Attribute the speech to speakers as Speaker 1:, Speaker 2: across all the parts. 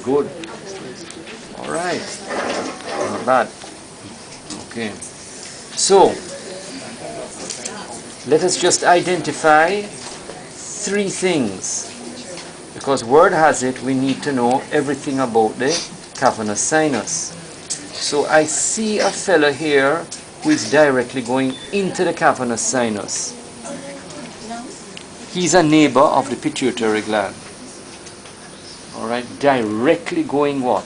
Speaker 1: good. All right. Not bad. Okay. So, let us just identify 3 things. Because word has it, we need to know everything about the cavernous sinus. So I see a fellow here who is directly going into the cavernous sinus. He's a neighbor of the pituitary gland. All right, directly going what?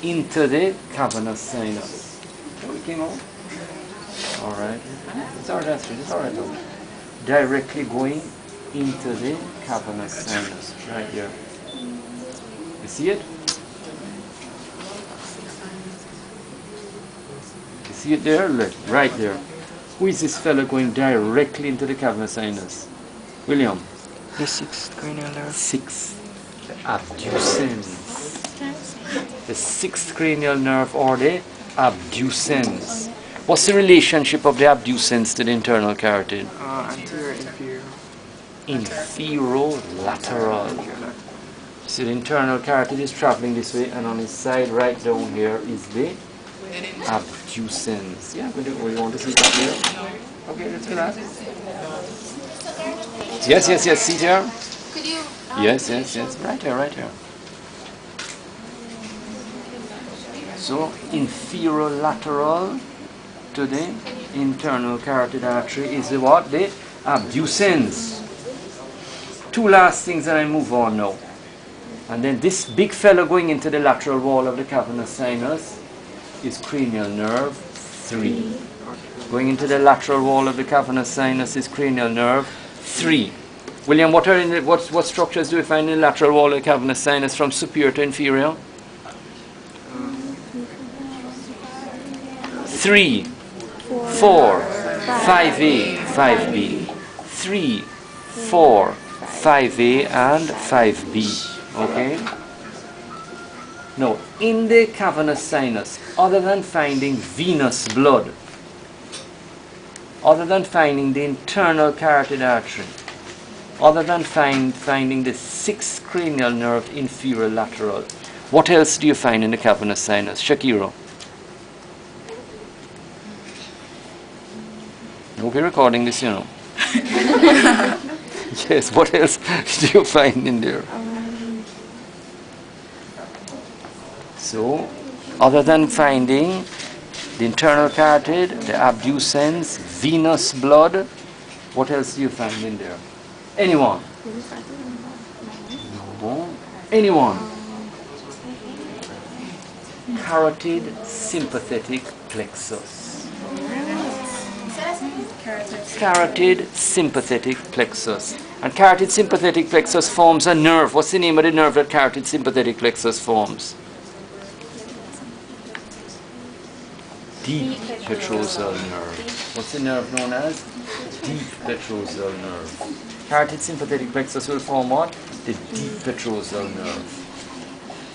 Speaker 1: Into the cavernous sinus. So it came out. All right. It's all right. It's all right. Directly going into the cavernous sinus, right here. You see it? You see it there? Look, right there. Who is this fellow going directly into the cavernous sinus? William?
Speaker 2: The 6th cranial nerve.
Speaker 1: 6th. The abducens. The 6th cranial nerve, or the abducens. What's the relationship of the abducens to the internal carotid?
Speaker 2: Anterior, inferior.
Speaker 1: Inferolateral. So the internal carotid is traveling this way, and on its side right down here is the abducens. Yeah, we want to see that here. Okay, let's do that. Yes, see there?
Speaker 3: Could you?
Speaker 1: Yes, right here. So, inferolateral to the internal carotid artery is the what? The abducens. 2 last things and I move on now. And then this big fellow going into the lateral wall of the cavernous sinus is cranial nerve 3. Going into the lateral wall of the cavernous sinus is cranial nerve 3. William, what structures do we find in the lateral wall of the cavernous sinus from superior to inferior? 3, 4, 5A, 5B. 3, 4, 5A and 5B. Okay? Now, in the cavernous sinus, other than finding venous blood, other than finding the internal carotid artery, other than finding the 6th cranial nerve inferior lateral, what else do you find in the cavernous sinus? Shakiro? We'll be recording this, you know. Yes, what else do you find in there? So, other than finding the internal carotid, the abducens, venous blood, what else do you find in there? Anyone? No. Anyone? Carotid sympathetic plexus. Carotid sympathetic plexus. And carotid sympathetic plexus forms a nerve. What's the name of the nerve that carotid sympathetic plexus forms? Deep petrosal nerve. What's the nerve known as? Deep petrosal nerve. Carotid sympathetic plexus will form what? The deep petrosal nerve.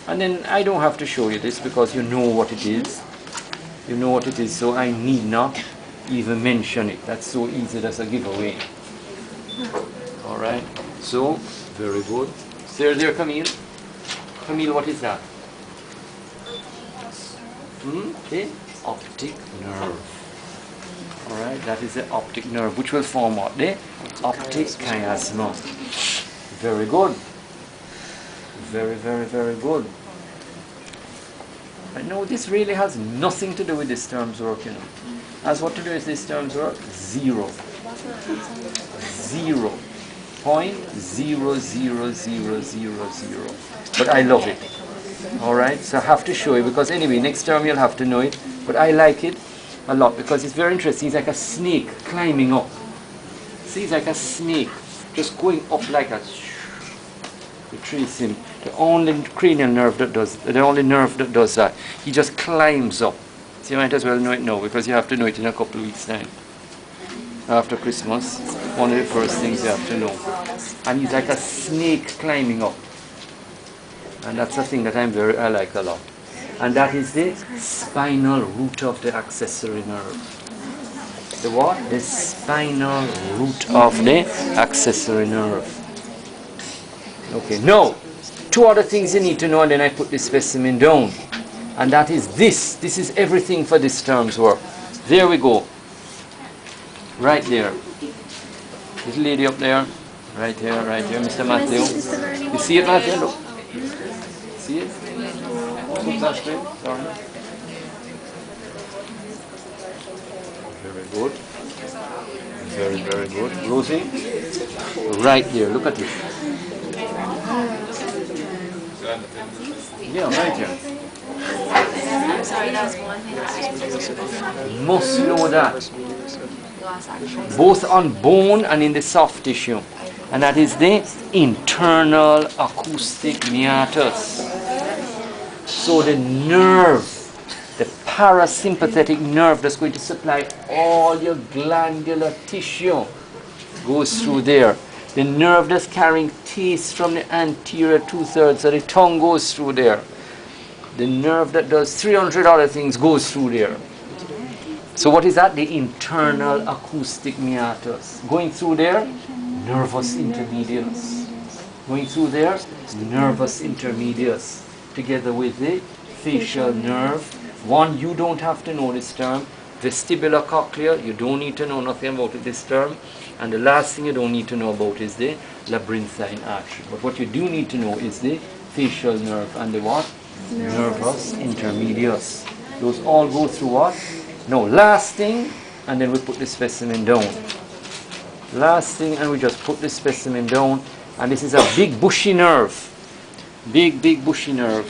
Speaker 1: And then I don't have to show you this because you know what it is. You know what it is, so I need not even mention it. That's so easy, that's a giveaway. Alright, so, very good. There, Camille. Camille, what is that? The optic nerve. Alright, that is the optic nerve, which will form what? The optic chiasma. Very good. Very, very, very good. I know this really has nothing to do with this term's work, you know. Has what to do with this term's work? 0. 0.00000. But I love it. Alright, so I have to show you because anyway, next term you'll have to know it. But I like it a lot because it's very interesting. It's like a snake climbing up. See, it's like a snake just going up like a... You trace him. The only cranial nerve that does, the only nerve that does that. He just climbs up. So you might as well know it now because you have to know it in a couple of weeks' time. After Christmas, one of the first things you have to know. And he's like a snake climbing up. And that's the thing that I like a lot. And that is the spinal root of the accessory nerve. The what? The spinal root of the accessory nerve. Okay, now, two other things you need to know, and then I put the specimen down. And that is this. This is everything for this term's work. There we go. Right there. Little lady up there. Right here, Mr. Matthew. You see it, Matthew? Look. See it? Oops, that's great. Sorry. Very good. Very, very good. Rosie? Right here. Look at it. Yeah, right here. Must know that. Both on bone and in the soft tissue. And that is the internal acoustic meatus. So the nerve, the parasympathetic nerve that's going to supply all your glandular tissue goes through there. The nerve that's carrying taste from the anterior 2/3 of the tongue goes through there. The nerve that does 300 other things goes through there. So what is that? The internal acoustic meatus. Going through there, nervus intermedius. Going through there, nervus intermedius. Together with the facial nerve. One, you don't have to know this term. Vestibular cochlea, you don't need to know nothing about it, this term. And the last thing you don't need to know about is the labyrinthine artery. But what you do need to know is the facial nerve and the what? Nervus intermedius. Those all go through what? No, last thing, and then we put the specimen down. Last thing, and we just put the specimen down. And this is a big bushy nerve. Big bushy nerve.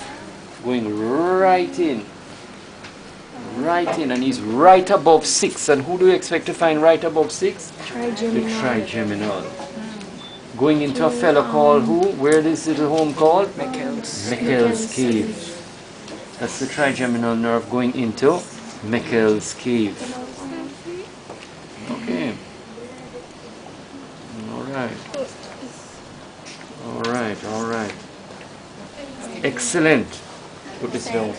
Speaker 1: Going right in. Right in, and he's right above 6. And who do you expect to find right above 6?
Speaker 3: Trigeminal.
Speaker 1: The trigeminal. Going into a fellow called who? Where is this little home called? Meckel's cave. That's the trigeminal nerve going into Meckel's cave. Okay. All right. Excellent. Put this down.